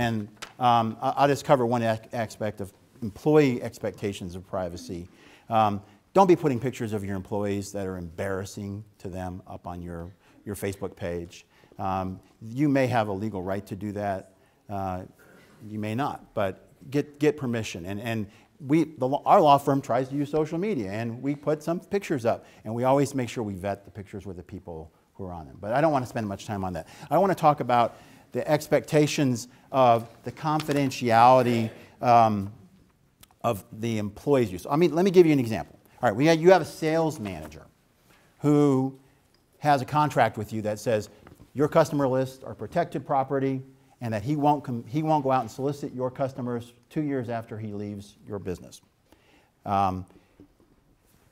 And I'll just cover one aspect of employee expectations of privacy. Don't be putting pictures of your employees that are embarrassing to them up on your Facebook page. You may have a legal right to do that. You may not, but get permission. And our law firm tries to use social media, and we put some pictures up, and we always make sure we vet the pictures with the people who are on them. But I don't want to spend much time on that. I want to talk about the expectations of the confidentiality of the employees' use. I mean, let me give you an example. All right, you have a sales manager who has a contract with you that says your customer lists are protected property, and that he won't go out and solicit your customers 2 years after he leaves your business.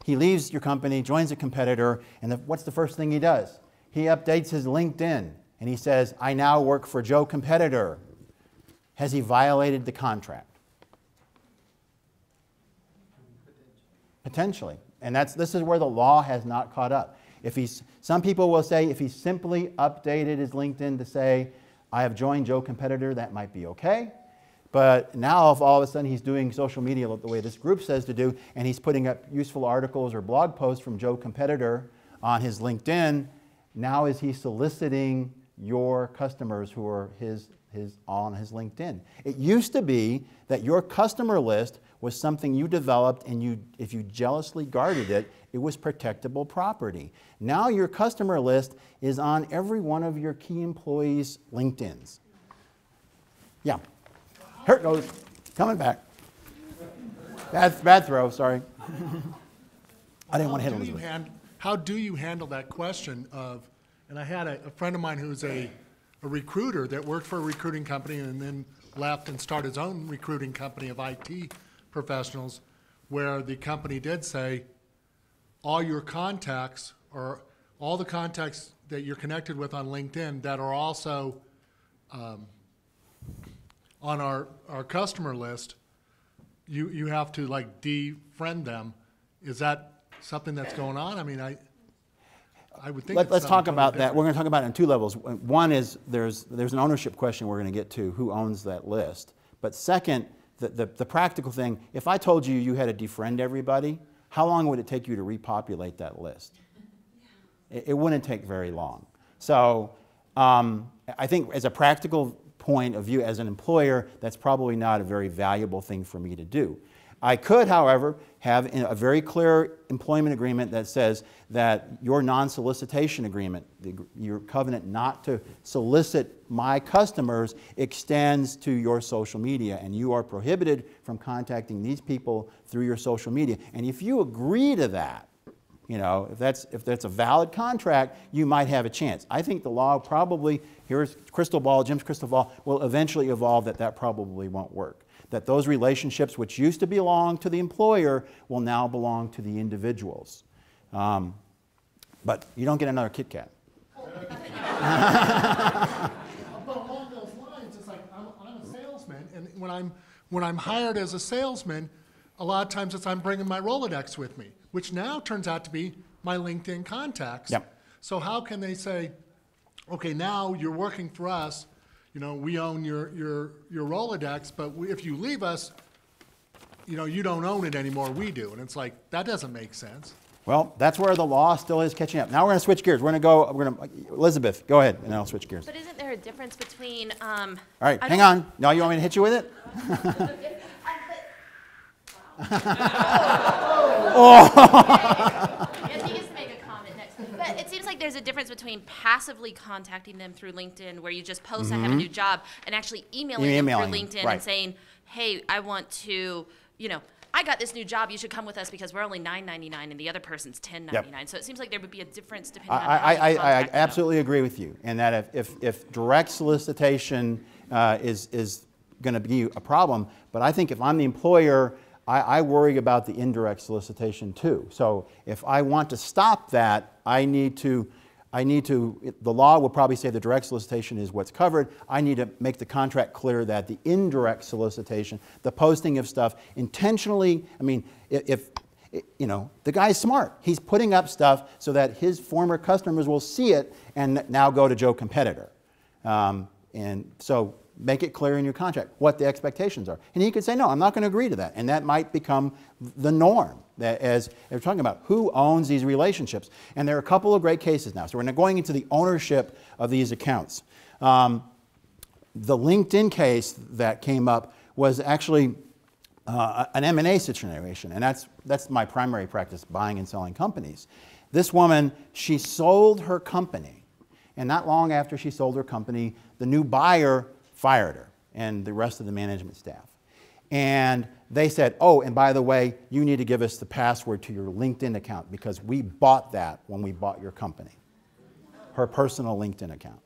He leaves your company, joins a competitor, and what's the first thing he does? He updates his LinkedIn, and he says, I now work for Joe Competitor. Has he violated the contract? Potentially. And this is where the law has not caught up. Some people will say if he simply updated his LinkedIn to say, I have joined Joe Competitor, that might be okay. But now if all of a sudden he's doing social media the way this group says to do, and he's putting up useful articles or blog posts from Joe Competitor on his LinkedIn, now is he soliciting your customers who are on his LinkedIn? It used to be that your customer list was something you developed, and if you jealously guarded it, it was protectable property. Now your customer list is on every one of your key employees' LinkedIns. Yeah. Here it goes. Coming back. Bad throw, sorry. I didn't want to hit Elizabeth. How do you handle that question of, and I had a friend of mine who's a recruiter that worked for a recruiting company and then left and started his own recruiting company of IT professionals, where the company did say, all your contacts, or all the contacts that you're connected with on LinkedIn that are also on our customer list, you have to like defriend them. Is that something that's going on? I mean, I would think. Let's talk about that. We're going to talk about it on two levels. One is there's an ownership question we're going to get to, who owns that list. But second, the practical thing, if I told you you had to defriend everybody, how long would it take you to repopulate that list? It wouldn't take very long. So I think as a practical point of view as an employer, that's probably not a very valuable thing for me to do. I could, however, have a very clear employment agreement that says that your non-solicitation agreement, your covenant not to solicit my customers, extends to your social media, and you are prohibited from contacting these people through your social media. And if you agree to that, you know, if that's a valid contract, you might have a chance. I think the law probably, here's crystal ball, Jim's crystal ball, will eventually evolve that probably won't work. That those relationships which used to belong to the employer will now belong to the individuals. But you don't get another Kit Kat. But along those lines, it's like I'm a salesman, and when I'm hired as a salesman, a lot of times it's I'm bringing my Rolodex with me, which now turns out to be my LinkedIn contacts. Yep. So how can they say, okay, now you're working for us, you know, we own your Rolodex, but if you leave us, you know, you don't own it anymore, we do. And it's like, that doesn't make sense. Well, that's where the law still is catching up. Now we're going to switch gears. Elizabeth, go ahead, and I'll switch gears. But isn't there a difference between... All right, hang on. No, you want me to hit you with it? Yes, he gets to make a comment next. But it seems like there's a difference between passively contacting them through LinkedIn, where you just post, I have a new job, and actually emailing them through LinkedIn and saying, hey, I want to, you know, I got this new job, you should come with us because we're only $9.99 and the other person's $10.99. Yep. So it seems like there would be a difference depending on how you contact I them. absolutely agree with you, and that if direct solicitation is going to be a problem, but I think if I'm the employer, I worry about the indirect solicitation too. So if I want to stop that, the law will probably say the direct solicitation is what's covered. I need to make the contract clear that the indirect solicitation, the posting of stuff intentionally, I mean, if you know, the guy's smart. He's putting up stuff so that his former customers will see it and now go to Joe Competitor. And so make it clear in your contract what the expectations are. And he could say, no, I'm not going to agree to that. And that might become the norm, that as we're talking about who owns these relationships. And there are a couple of great cases now. So we're now going into the ownership of these accounts. The LinkedIn case that came up was actually an M&A situation, and that's my primary practice, buying and selling companies. This woman, she sold her company, and not long after she sold her company, the new buyer fired her and the rest of the management staff. And they said, oh, and by the way, you need to give us the password to your LinkedIn account because we bought that when we bought your company. Her personal LinkedIn account.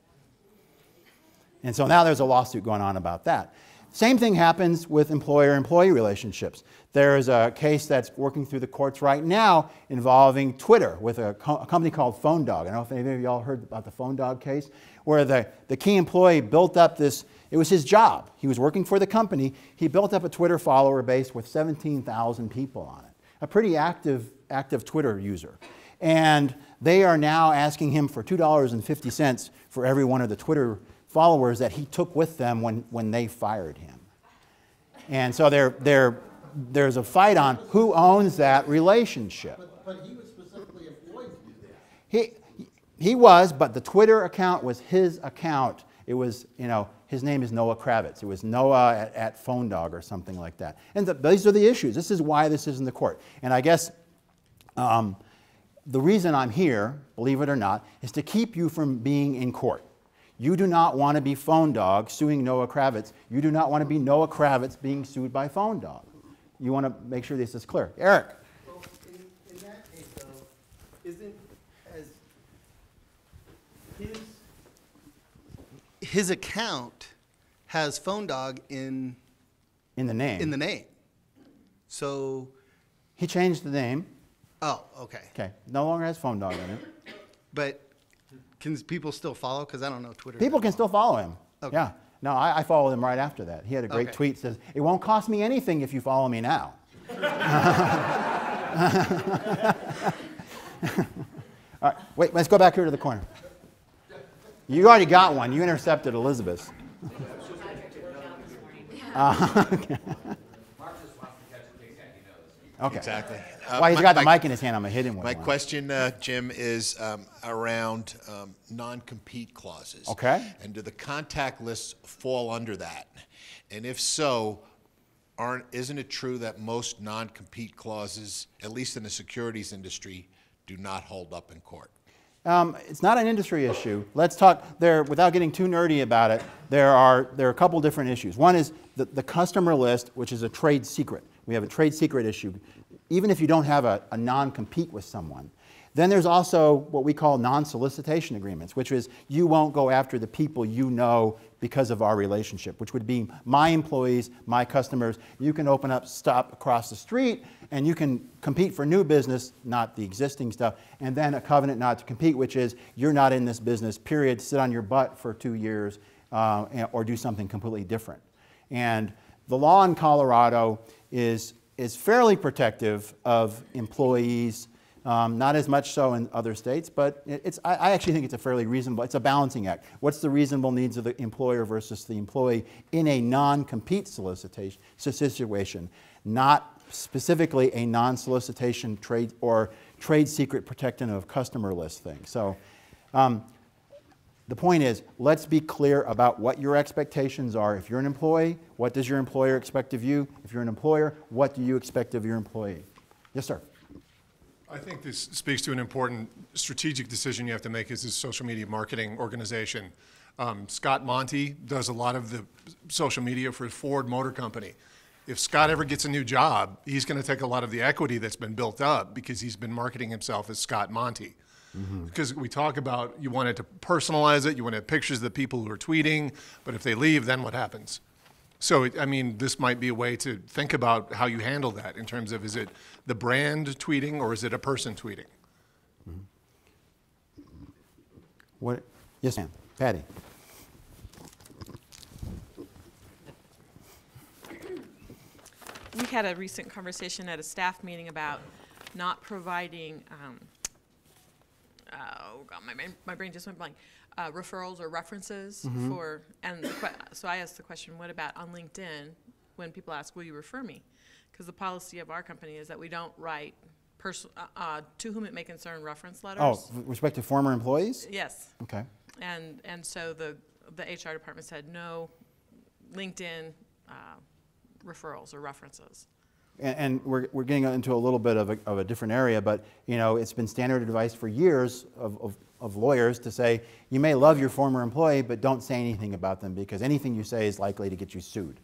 And so now there's a lawsuit going on about that. Same thing happens with employer-employee relationships. There is a case that's working through the courts right now involving Twitter with a company called PhoneDog. I don't know if any of y'all heard about the PhoneDog case, where the key employee built up this, it was his job. He was working for the company. He built up a Twitter follower base with 17,000 people on it. A pretty active Twitter user. And they are now asking him for $2.50 for every one of the Twitter followers that he took with them when they fired him. And so there's a fight on who owns that relationship. But he was specifically employed to do that. He was, but the Twitter account was his account. It was, his name is Noah Kravitz. It was Noah at PhoneDog or something like that. And these are the issues. This is why this is in the court. And I guess the reason I'm here, believe it or not, is to keep you from being in court. You do not want to be PhoneDog suing Noah Kravitz. You do not want to be Noah Kravitz being sued by PhoneDog. You want to make sure this is clear. Eric. Well, in that case, though, isn't as his account has PhoneDog in the name. In the name. So he changed the name. Oh, okay. Okay. No longer has PhoneDog in it. But can people still follow? Because I don't know Twitter. People can still follow him. Okay. Yeah. No, I followed him right after that. He had a great tweet that says, it won't cost me anything if you follow me now. All right, wait, let's go back here to the corner. You already got one. You intercepted Elizabeth. Okay. Okay. Exactly. Well, he's got the mic in his hand. I'm going to hit him with My one. question, Jim, is around non-compete clauses. Okay. And do the contact lists fall under that? And if so, isn't it true that most non-compete clauses, at least in the securities industry, do not hold up in court? It's not an industry issue. Let's talk there, without getting too nerdy about it, there are a couple different issues. One is the customer list, which is a trade secret. We have a trade secret issue, even if you don't have a non-compete with someone. Then there's also what we call non-solicitation agreements, which is you won't go after the people you know because of our relationship, which would be my employees, my customers. You can open up shop across the street and you can compete for new business, not the existing stuff, and then a covenant not to compete, which is you're not in this business, period, sit on your butt for 2 years or do something completely different. And the law in Colorado is fairly protective of employees, not as much so in other states, but I actually think it's a fairly reasonable, it's a balancing act. What's the reasonable needs of the employer versus the employee in a non-compete solicitation situation, not specifically a non-solicitation trade or trade secret protecting of customer list thing. So the point is, let's be clear about what your expectations are. If you're an employee, what does your employer expect of you? If you're an employer, what do you expect of your employee? Yes, sir. I think this speaks to an important strategic decision you have to make as a social media marketing organization. Scott Monty does a lot of the social media for Ford Motor Company. If Scott ever gets a new job, he's going to take a lot of the equity that's been built up because he's been marketing himself as Scott Monty. Mm-hmm. Because we talk about you wanted to personalize it, you want to have pictures of the people who are tweeting, but if they leave, then what happens? So, I mean, this might be a way to think about how you handle that in terms of, is it the brand tweeting or is it a person tweeting? Mm-hmm. What? Yes, ma'am. Patty. We had a recent conversation at a staff meeting about not providing, oh God, my brain just went blank. referrals or references Mm-hmm. for, and so I asked the question, what about on LinkedIn when people ask, will you refer me? Because the policy of our company is that we don't write to whom it may concern reference letters. Oh, with respect to former employees? Yes. Okay. And so the HR department said no LinkedIn referrals or references. And we're getting into a little bit of a different area, but you know, it's been standard advice for years of lawyers to say, you may love your former employee, but don't say anything about them because anything you say is likely to get you sued.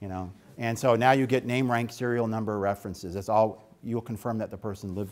You know? And so now you get name, rank, serial number references. That's all, you'll confirm that the person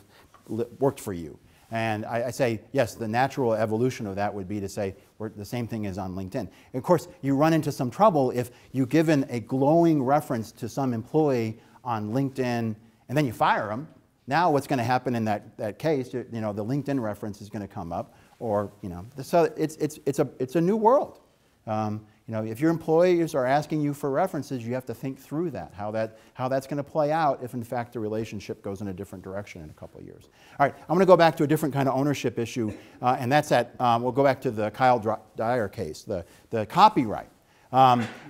worked for you. And I say, yes, the natural evolution of that would be to say, the same thing is on LinkedIn. And of course, you run into some trouble if you've given a glowing reference to some employee on LinkedIn and then you fire them. Now what's going to happen in that case, you know, the LinkedIn reference is going to come up, or, you know, so it's a new world. You know, if your employees are asking you for references, you have to think through that, how that's going to play out if in fact the relationship goes in a different direction in a couple of years. All right, I'm going to go back to a different kind of ownership issue, and that's we'll go back to the Kyle Dyer case, the copyright.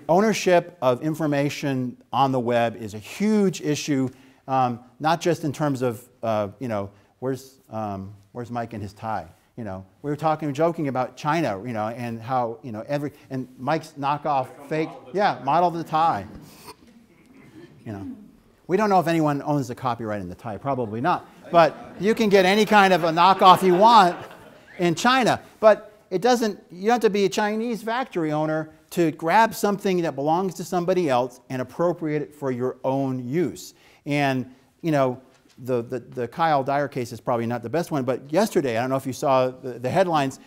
Ownership of information on the web is a huge issue, not just in terms of, you know, where's Mike and his tie? You know, we were joking about China, you know, and how, you know, and Mike's knockoff fake, model the tie. You know, we don't know if anyone owns the copyright in the tie, probably not. But you can get any kind of a knockoff you want in China. But you don't have to be a Chinese factory owner to grab something that belongs to somebody else and appropriate it for your own use. And, you know, the Kyle Dyer case is probably not the best one, but yesterday, I don't know if you saw the headlines,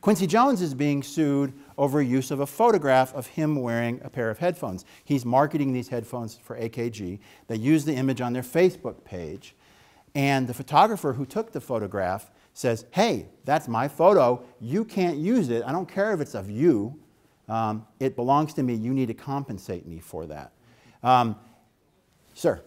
Quincy Jones is being sued over use of a photograph of him wearing a pair of headphones. He's marketing these headphones for AKG. They use the image on their Facebook page, and the photographer who took the photograph says, hey, that's my photo. You can't use it. I don't care if it's of you. It belongs to me. You need to compensate me for that. Sir.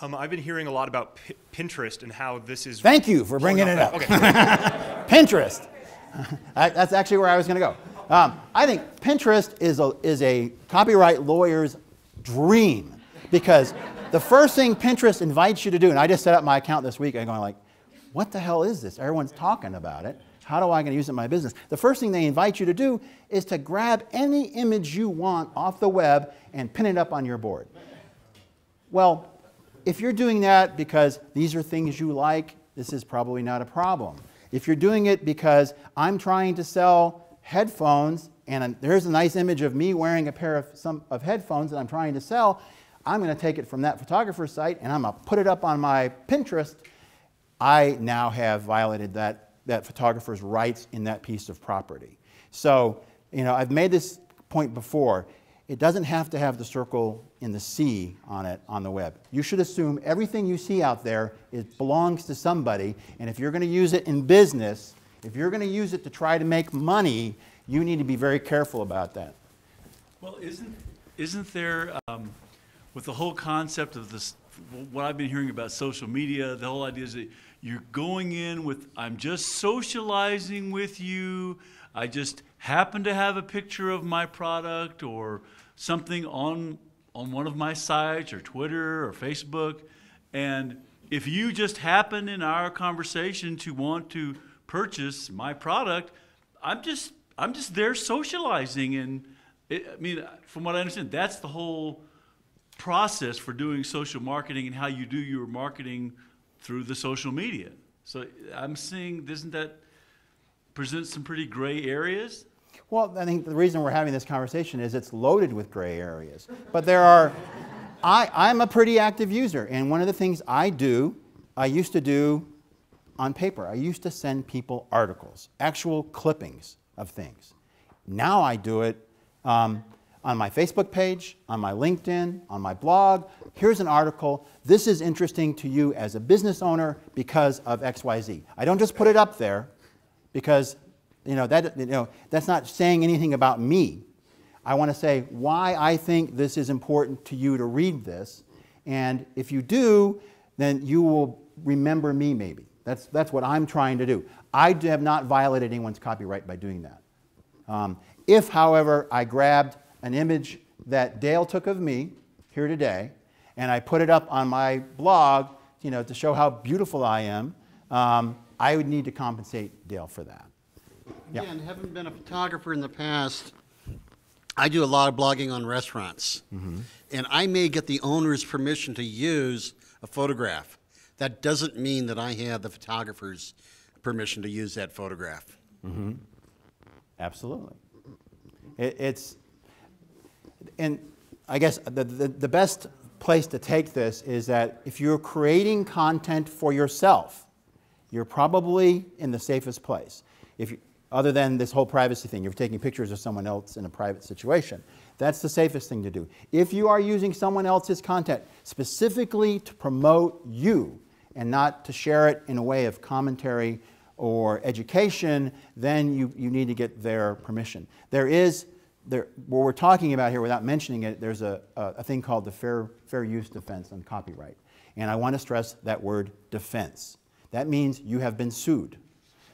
I've been hearing a lot about Pinterest and how this is... Thank you for bringing it up. Okay. Pinterest. That's actually where I was going to go. I think Pinterest is a copyright lawyer's dream, because the first thing Pinterest invites you to do, and I just set up my account this week, I'm going like, what the hell is this? Everyone's talking about it. How do I going to use it in my business? The first thing they invite you to do is to grab any image you want off the web and pin it up on your board. Well, if you're doing that because these are things you like, this is probably not a problem. If you're doing it because I'm trying to sell headphones and there's a nice image of me wearing a pair of headphones that I'm trying to sell, I'm going to take it from that photographer's site and I'm going to put it up on my Pinterest. I now have violated that photographer's rights in that piece of property. So, you know, I've made this point before. It doesn't have to have the circle in the C on it on the web. You should assume everything you see out there belongs to somebody, and if you're going to use it in business, if you're going to use it to try to make money, you need to be very careful about that. Well, isn't there, with the whole concept of this, what I've been hearing about social media, the whole idea is that you're going in with, I'm just socializing with you, I just happen to have a picture of my product or something on one of my sites or Twitter or Facebook, and if you just happen in our conversation to want to purchase my product, I'm just there socializing, and I mean, from what I understand, that's the whole process for doing social marketing and how you do your marketing through the social media. So I'm seeing, doesn't that present some pretty gray areas? Well, I think the reason we're having this conversation is it's loaded with gray areas. But there are, I'm a pretty active user, and one of the things I used to do on paper. I used to send people articles, actual clippings of things. Now I do it on my Facebook page, on my LinkedIn, on my blog. Here's an article. This is interesting to you as a business owner because of XYZ. I don't just put it up there because that's not saying anything about me. I want to say why I think this is important to you to read this. And if you do, then you will remember me maybe. That's what I'm trying to do. I have not violated anyone's copyright by doing that. If, however, I grabbed an image that Dale took of me here today, and I put it up on my blog, you know, to show how beautiful I am, I would need to compensate Dale for that. Yeah. Again, having been a photographer in the past, I do a lot of blogging on restaurants. And I may get the owner's permission to use a photograph. That doesn't mean that I have the photographer's permission to use that photograph. Absolutely. And I guess the best place to take this is that if you're creating content for yourself, you're probably in the safest place. Other than this whole privacy thing, you're taking pictures of someone else in a private situation. That's the safest thing to do. If you are using someone else's content specifically to promote you and not to share it in a way of commentary or education, then you need to get their permission. What we're talking about here, without mentioning it, there's a thing called the fair use defense on copyright. And I want to stress that word defense. That means you have been sued.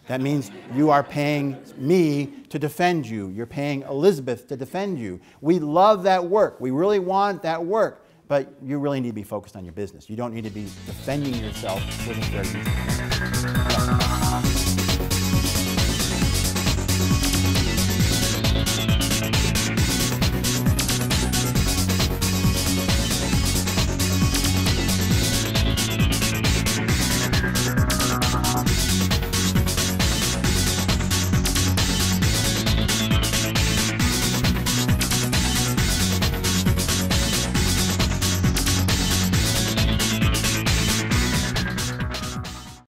That means you are paying me to defend you. You're paying Elizabeth to defend you. We love that work. We really want that work. But you really need to be focused on your business. You don't need to be defending yourself with a fair use defense.